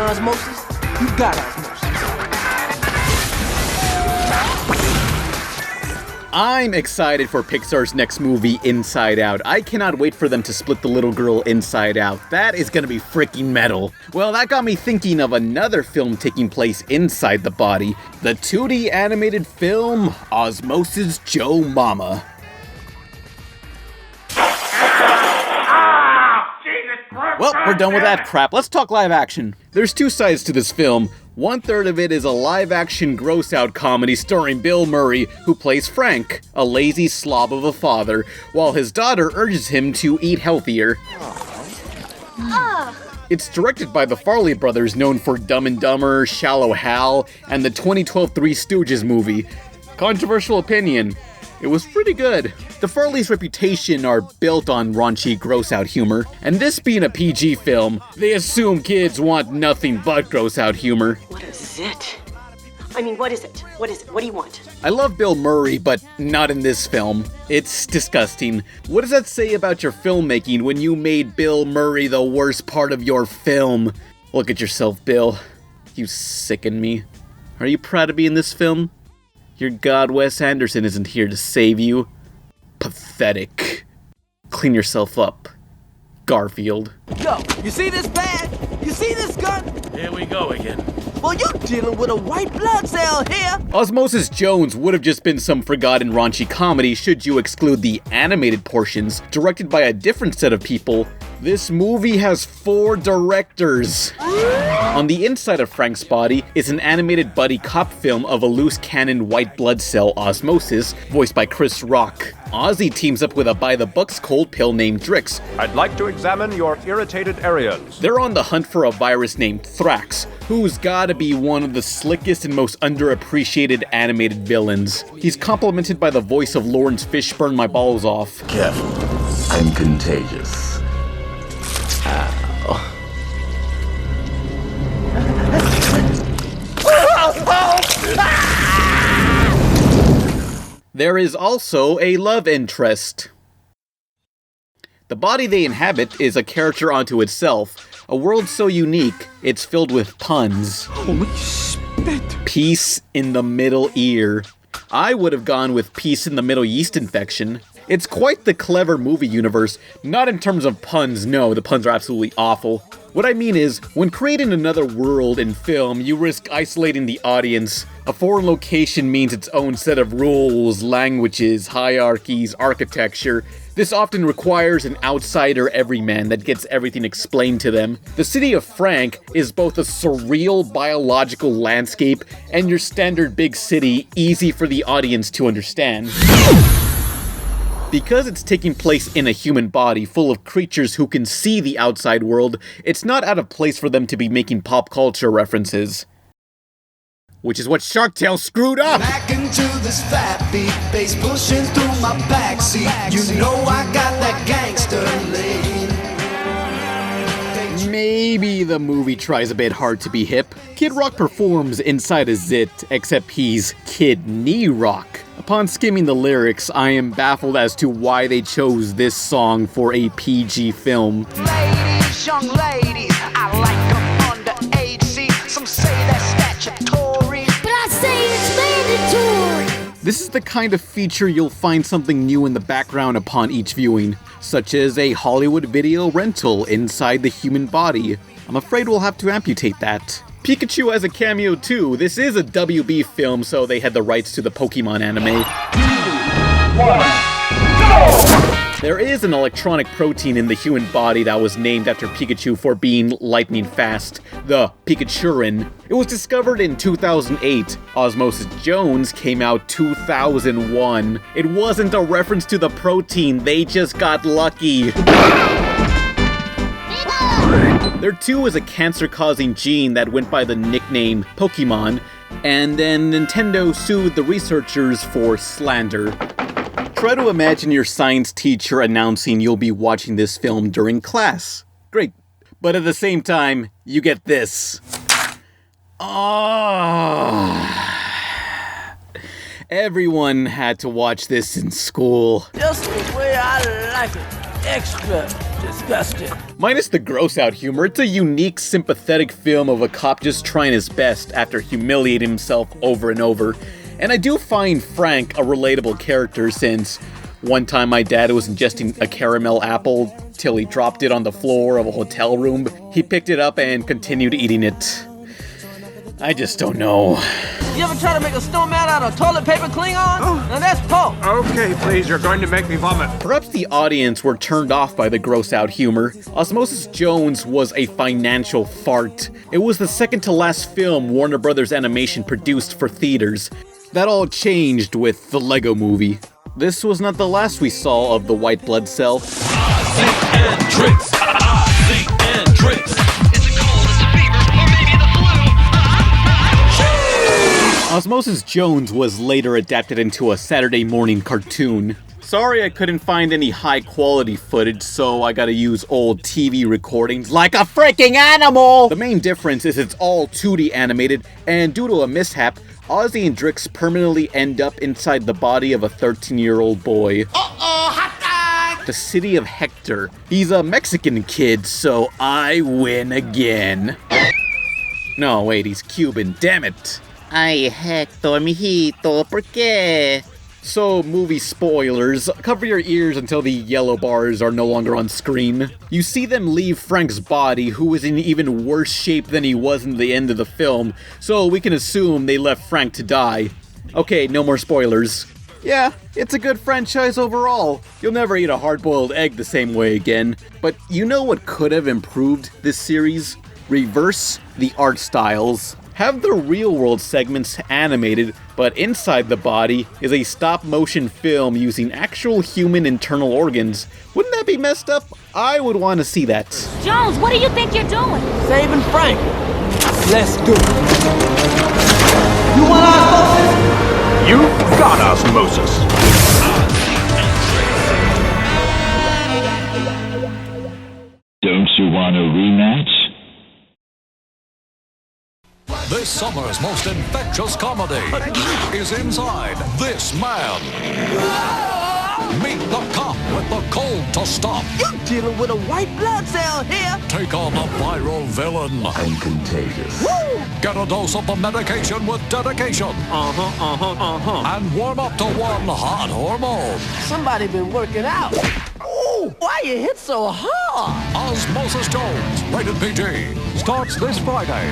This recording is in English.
osmosis? You got osmosis. I'm excited for Pixar's next movie, Inside Out. I cannot wait for them to split the little girl inside out. That is gonna be freaking metal. Well, that got me thinking of another film taking place inside the body. The 2D animated film, Osmosis Joe Mama. Well, we're done with that crap. Let's talk live action. There's two sides to this film. 1/3 of it is a live-action gross-out comedy starring Bill Murray, who plays Frank, a lazy slob of a father, while his daughter urges him to eat healthier. It's directed by the Farley brothers, known for Dumb and Dumber, Shallow Hal, and the 2012 Three Stooges movie. Controversial opinion. It was pretty good. The Farleys' reputation are built on raunchy, gross-out humor, and this being a PG film, they assume kids want nothing but gross-out humor. What is it? I mean, what is it? What is it? What do you want? I love Bill Murray, but not in this film. It's disgusting. What does that say about your filmmaking when you made Bill Murray the worst part of your film? Look at yourself, Bill. You sicken me. Are you proud to be in this film? Your god Wes Anderson isn't here to save you. Pathetic. Clean yourself up, Garfield. Yo, you see this pad? You see this gun? Here we go again. Well, you're dealing with a white blood cell here. Osmosis Jones would have just been some forgotten raunchy comedy should you exclude the animated portions, directed by a different set of people. This movie has 4 directors. On the inside of Frank's body is an animated buddy cop film of a loose cannon white blood cell, Osmosis, voiced by Chris Rock. Ozzy teams up with a by-the-books cold pill named Drix. I'd like to examine your irritated areas. They're on the hunt for a virus named Thrax, who's gotta be one of the slickest and most underappreciated animated villains. He's complimented by the voice of Lawrence Fishburne My Balls Off. Careful, I'm contagious. Ow. There is also a love interest. The body they inhabit is a character unto itself, a world so unique, it's filled with puns. Holy spit. Peace in the middle ear. I would have gone with peace in the middle yeast infection. It's quite the clever movie universe, not in terms of puns, no, the puns are absolutely awful. What I mean is, when creating another world in film, you risk isolating the audience. A foreign location means its own set of rules, languages, hierarchies, architecture. This often requires an outsider everyman that gets everything explained to them. The city of Frank is both a surreal biological landscape and your standard big city, easy for the audience to understand. Because it's taking place in a human body full of creatures who can see the outside world, it's not out of place for them to be making pop culture references. Which is what Shark Tale screwed up! Back into this fat beat, bass pushing through my backseat. You know I got that gangster lean. Maybe the movie tries a bit hard to be hip. Kid Rock performs inside a zit, except he's Kid Knee Rock. Upon skimming the lyrics, I am baffled as to why they chose this song for a PG film. Ladies, young ladies, I like them underage. See, some say that's statutory, but I say it's mandatory. This is the kind of feature you'll find something new in the background upon each viewing, such as a Hollywood video rental inside the human body. I'm afraid we'll have to amputate that. Pikachu has a cameo too. This is a WB film, so they had the rights to the Pokemon anime. 2, 1, go! There is an electronic protein in the human body that was named after Pikachu for being lightning fast, the Pikachurin. It was discovered in 2008. Osmosis Jones came out 2001. It wasn't a reference to the protein, they just got lucky. There too is a cancer-causing gene that went by the nickname Pokemon, and then Nintendo sued the researchers for slander. Try to imagine your science teacher announcing you'll be watching this film during class. Great. But at the same time, you get this. Everyone had to watch this in school. Just the way I like it. Extra. Just disgusting. Minus the gross-out humor, it's a unique, sympathetic film of a cop just trying his best after humiliating himself over and over. And I do find Frank a relatable character since one time my dad was ingesting a caramel apple till he dropped it on the floor of a hotel room. He picked it up and continued eating it. I just don't know. You ever try to make a snowman out of toilet paper, Klingon? Now that's Poe. Okay, please, you're going to make me vomit. Perhaps the audience were turned off by the gross-out humor. Osmosis Jones was a financial fart. It was the second to last film Warner Brothers Animation produced for theaters. That all changed with the Lego Movie. This was not the last we saw of the white blood cell. Ozzy and Drix. Ozzy and Drix. It's a cold, it's a fever, or maybe the flu. Osmosis Jones was later adapted into a Saturday morning cartoon. Sorry I couldn't find any high-quality footage, so I gotta use old TV recordings like a freaking animal! The main difference is it's all 2D animated, and due to a mishap, Ozzy and Drix permanently end up inside the body of a 13-year-old boy. Uh-oh, hot dog! The city of Hector. He's a Mexican kid, so I win again. No, wait, he's Cuban, damn it. Ay, Hector, mijito, ¿por qué? So, movie spoilers. Cover your ears until the yellow bars are no longer on screen. You see them leave Frank's body, who is in even worse shape than he was in the end of the film, so we can assume they left Frank to die. Okay, no more spoilers. Yeah, it's a good franchise overall. You'll never eat a hard-boiled egg the same way again. But you know what could have improved this series? Reverse the art styles. Have the real-world segments animated, but inside the body is a stop-motion film using actual human internal organs. Wouldn't that be messed up? I would want to see that. Jones, what do you think you're doing? Saving Frank. Let's do it. You want osmosis? You've got osmosis. Don't you want a rematch? This summer's most infectious comedy is inside this man. Meet the cop with the cold to stop. You're dealing with a white blood cell here. Take on the viral villain. I'm contagious. Get a dose of the medication with dedication. And warm up to one hot hormone. Somebody been working out. Ooh, why you hit so hard? Osmosis Jones, rated PG, starts this Friday.